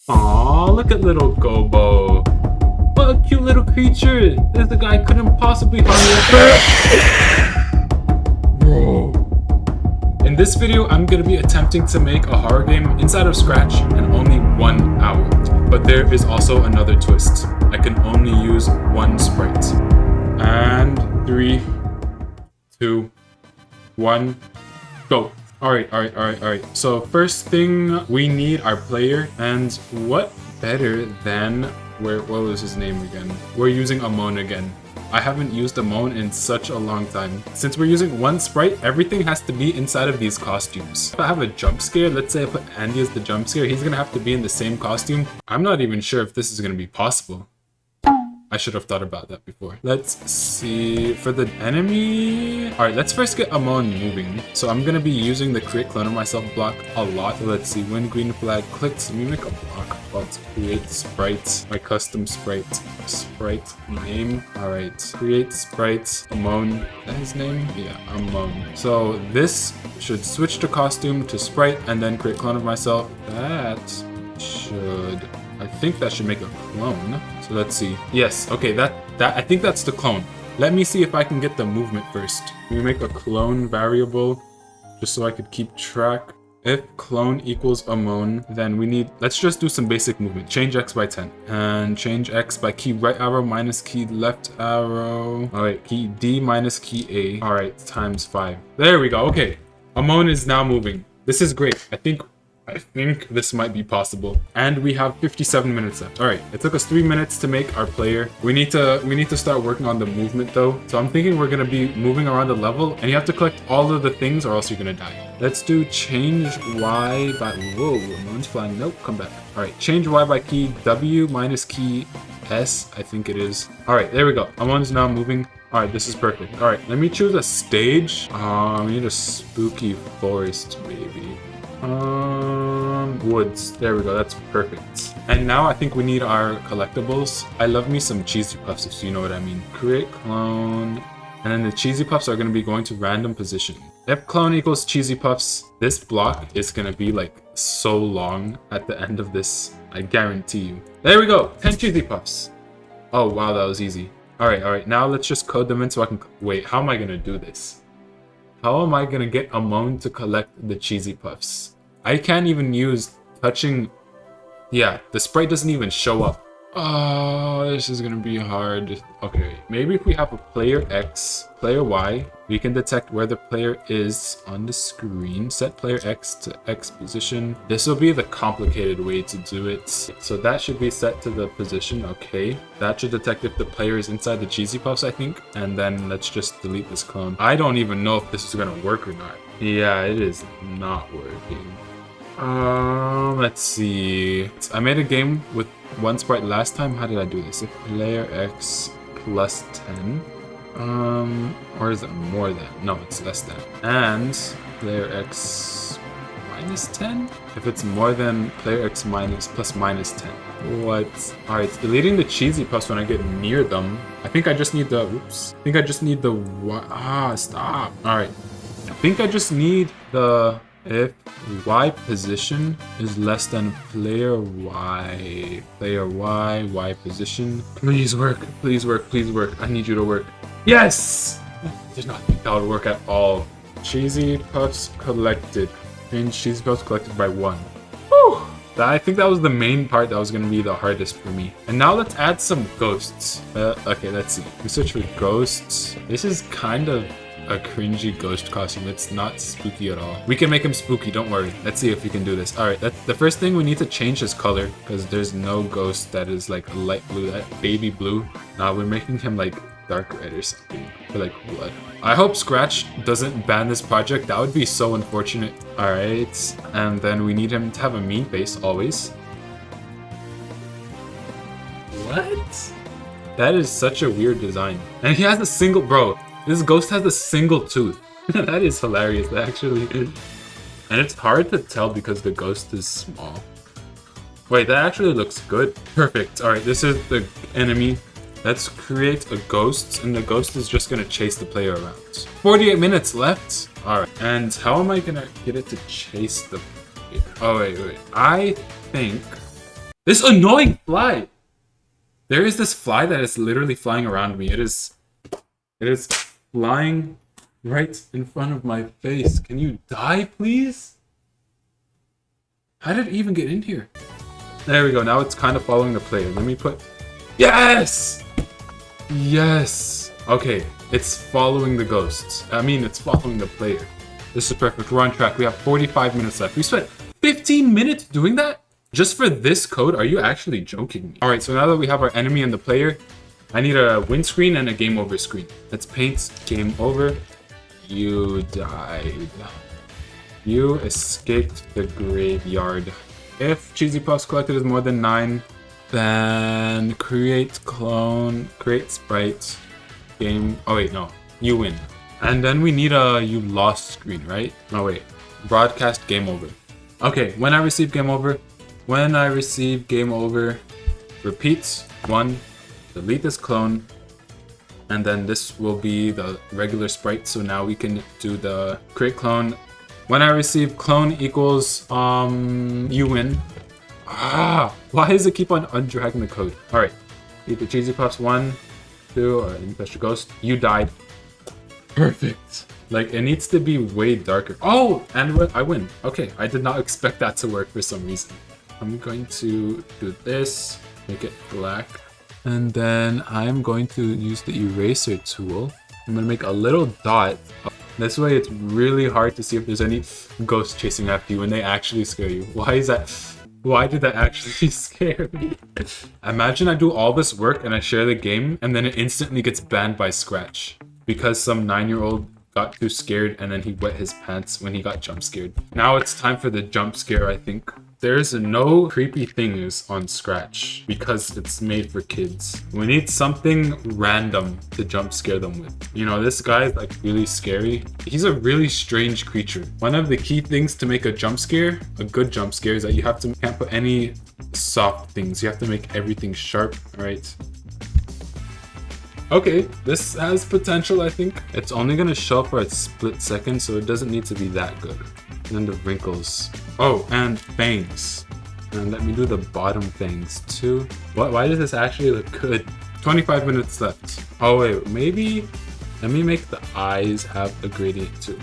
Aw, look at little Gobo. What a cute little creature. This guy couldn't possibly harm you. Bro. In this video, I'm gonna be attempting to make a horror game inside of Scratch in only 1 hour. But there is also another twist. I can only use one sprite. And 3, 2, 1, go. Alright. So first thing, we need our player, and what better than, what was his name again? We're using Amon again. I haven't used Amon in such a long time. Since we're using one sprite, everything has to be inside of these costumes. If I have a jump scare, let's say I put Andy as the jump scare, he's gonna have to be in the same costume. I'm not even sure if this is gonna be possible. I should have thought about that before. Let's see, for the enemy... Alright, let's first get Amon moving. So I'm gonna be using the create clone of myself block a lot. So let's see, when green flag clicks, let me make a block called create sprite, my custom sprite. Sprite name. Alright, create sprite Amon. Is that his name? Yeah, Amon. So this should switch the costume to sprite and then create clone of myself. That should... I think that should make a clone. So let's see. Yes, okay, that I think that's the clone. Let me see if I can get the movement first. Let me make a clone variable just so I could keep track. If clone equals Amon, then we need, let's just do some basic movement. Change X by 10 and change X by key right arrow minus key left arrow. All right, key D minus key A. All right, times 5. There we go. Okay, Amon is now moving. This is great. I think this might be possible. And we have 57 minutes left. All right, it took us 3 minutes to make our player. We need to start working on the movement though. So I'm thinking we're gonna be moving around the level and you have to collect all of the things or else you're gonna die. Let's do change Y by, whoa, Amon's flying, nope, come back. All right, change Y by key W minus key S, I think it is. All right, there we go. Amon's now moving. All right, this is perfect. All right, let me choose a stage. We need a spooky forest, maybe. Woods. There we go. That's perfect. And now I think we need our collectibles. I love me some cheesy puffs, if you know what I mean. Create clone. And then the cheesy puffs are going to be going to random position. If clone equals cheesy puffs, this block is going to be like so long at the end of this. I guarantee you. There we go. 10 cheesy puffs. Oh, wow. That was easy. All right. Now let's just code them in so I can... Wait, how am I going to do this? How am I going to get Amon to collect the cheesy puffs? I can't even use touching... Yeah, the sprite doesn't even show up. Oh, this is gonna be hard. Okay, maybe if we have a player X, player Y, we can detect where the player is on the screen. Set player X to X position. This will be the complicated way to do it. So that should be set to the position, okay. That should detect if the player is inside the cheesy puffs, I think. And then let's just delete this clone. I don't even know if this is gonna work or not. Yeah, it is not working. Let's see. I made a game with one sprite last time. How did I do this? If player X plus 10. Or is it more than? No, it's less than. And player X minus 10? If it's more than player X minus plus minus 10. What? Alright, it's deleting the cheesy puffs when I get near them. I think I just need the, oops. I think I just need the, stop. Alright. I think I just need the, if Y position is less than player Y. Player Y position. Please work, please work, please work. I need you to work. Yes! Did not think that would work at all. Cheesy puffs collected. Change cheesy puffs collected by 1. Whew! I think that was the main part that was going to be the hardest for me. And now let's add some ghosts. Okay, let's see. We search for ghosts. This is kind of a cringy ghost costume. It's not spooky at all. We can make him spooky, don't worry. Let's see if we can do this. All right, the first thing, we need to change his color because there's no ghost that is like a light blue, that baby blue. Now we're making him like dark red or something, or like blood. I hope Scratch doesn't ban this project. That would be so unfortunate. All right, and then we need him to have a mean face always. What? That is such a weird design. And he has a single, bro. This ghost has a single tooth. That is hilarious, actually. And it's hard to tell because the ghost is small. Wait, that actually looks good. Perfect. All right, this is the enemy. Let's create a ghost, and the ghost is just gonna chase the player around. 48 minutes left. All right, and how am I gonna get it to chase the... Oh, wait. I think This annoying fly. There is this fly that is literally flying around me. It is flying right in front of my face. Can you die, please? How did it even get in here? There we go. Now it's kind of following the player. Let me put... Yes! Yes! Okay, it's following the ghosts. I mean, it's following the player. This is perfect. We're on track. We have 45 minutes left. We spent 15 minutes doing that? Just for this code? Are you actually joking me? Alright, so now that we have our enemy and the player, I need a win screen and a game over screen. Let's paint game over. You died. You escaped the graveyard. If Cheesy Puffs collected is more than 9, then create clone, create sprite, game. Oh wait, no, you win. And then we need a you lost screen, right? No wait, broadcast game over. Okay, when I receive game over, repeat 1, delete this clone, and then this will be the regular sprite. So now we can do the create clone. When I receive clone equals you win. Why does it keep on undragging the code? Alright. Eat the Cheesy Puffs 1, 2, or Infest Ghost. You died. Perfect. Like, it needs to be way darker. Oh! And I win. Okay, I did not expect that to work for some reason. I'm going to do this, make it black. And then I'm going to use the eraser tool. I'm going to make a little dot. This way it's really hard to see if there's any ghosts chasing after you when they actually scare you. Why is that? Why did that actually scare me? Imagine I do all this work and I share the game and then it instantly gets banned by Scratch. Because some 9-year-old got too scared and then he wet his pants when he got jump scared. Now it's time for the jump scare, I think. There's no creepy things on Scratch because it's made for kids. We need something random to jump scare them with. You know, this guy's like really scary. He's a really strange creature. One of the key things to make a jump scare, a good jump scare, is that you can't put any soft things. You have to make everything sharp, right? Okay, this has potential, I think. It's only gonna show up for a split second, so it doesn't need to be that good. And then the wrinkles. Oh, and fangs. And let me do the bottom fangs too. Why does this actually look good? 25 minutes left. Oh wait, maybe let me make the eyes have a gradient too.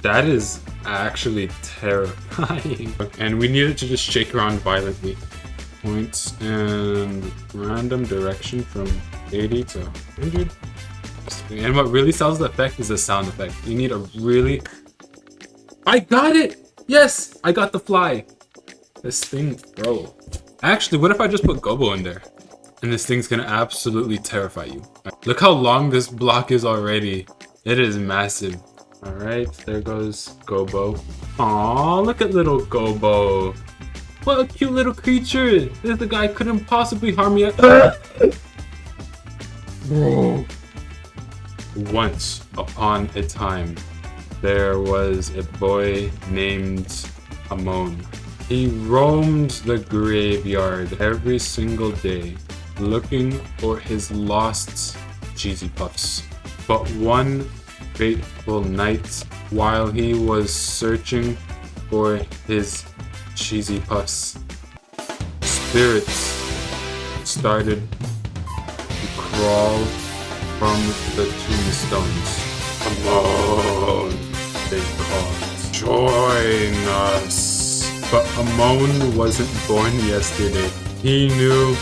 That is actually terrifying. And we need it to just shake around violently. Points and random direction from 80 to 100. And what really sells the effect is the sound effect. You need a really... I got it! Yes! I got the fly! This thing, bro. Actually, what if I just put Gobo in there? And this thing's gonna absolutely terrify you. Look how long this block is already. It is massive. Alright, there goes Gobo. Aw, look at little Gobo. What a cute little creature! This guy couldn't possibly harm me. Bro. Once upon a time, there was a boy named Amon. He roamed the graveyard every single day, looking for his lost Cheesy Puffs. But one fateful night, while he was searching for his Cheesy Puffs, spirits started to crawl from the tombstones. Come on, they called. Join us. But Amon wasn't born yesterday. He knew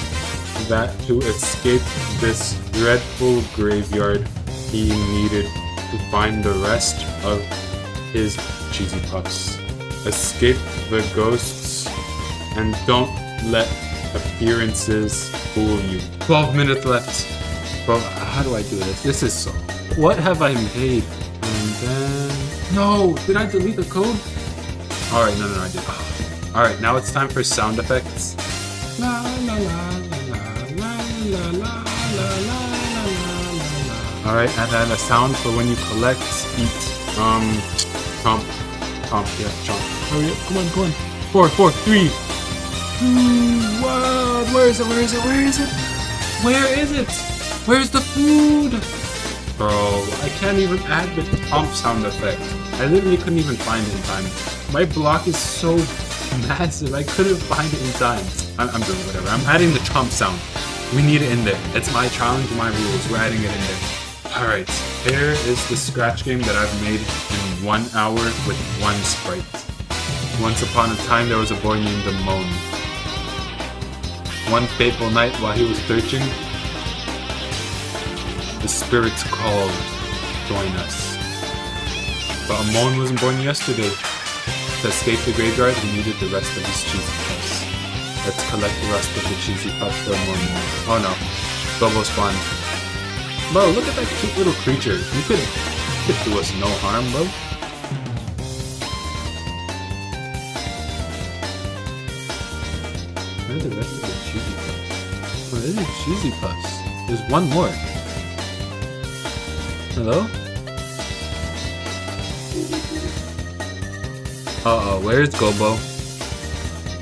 that to escape this dreadful graveyard, he needed to find the rest of his Cheesy Puffs. Escape the ghosts and don't let appearances fool you. 12 minutes left. But how do I do this? This is so... What have I made? And then... No! Did I delete the code? Alright, no, I did. Oh. Alright, now it's time for sound effects. La la la la la la la la la la. Alright, and then a sound for when you collect, eat. Chomp. Yeah, chomp. Hurry up, come on. 4, 3, 2, 1. Where is it? Where's the food? Bro, I can't even add the chomp sound effect. I literally couldn't even find it in time. My block is so massive. I couldn't find it in time. I'm doing whatever. I'm adding the chomp sound. We need it in there. It's my challenge, my rules. We're adding it in there. Alright, here is the scratch game that I've made in 1 hour with 1 sprite. Once upon a time, there was a boy named Amon. One fateful night while he was searching, the spirits called, join us. But Amon wasn't born yesterday. To escape the graveyard, he needed the rest of his cheesy puffs. Let's collect the rest of the cheesy puffs for Amon. Oh no, Bobo spawned. Bro, look at that cute little creature. You could do us no harm, bro. Where are the rest of the cheesy puffs? Oh, there's the cheesy puffs. There's one more. Hello? Uh-oh, where's Gobo?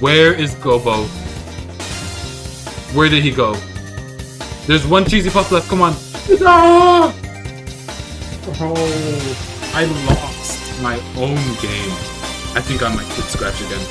Where is Gobo? Where did he go? There's one cheesy puff left, come on. No! Oh, I lost my own game. I think I might quit Scratch again.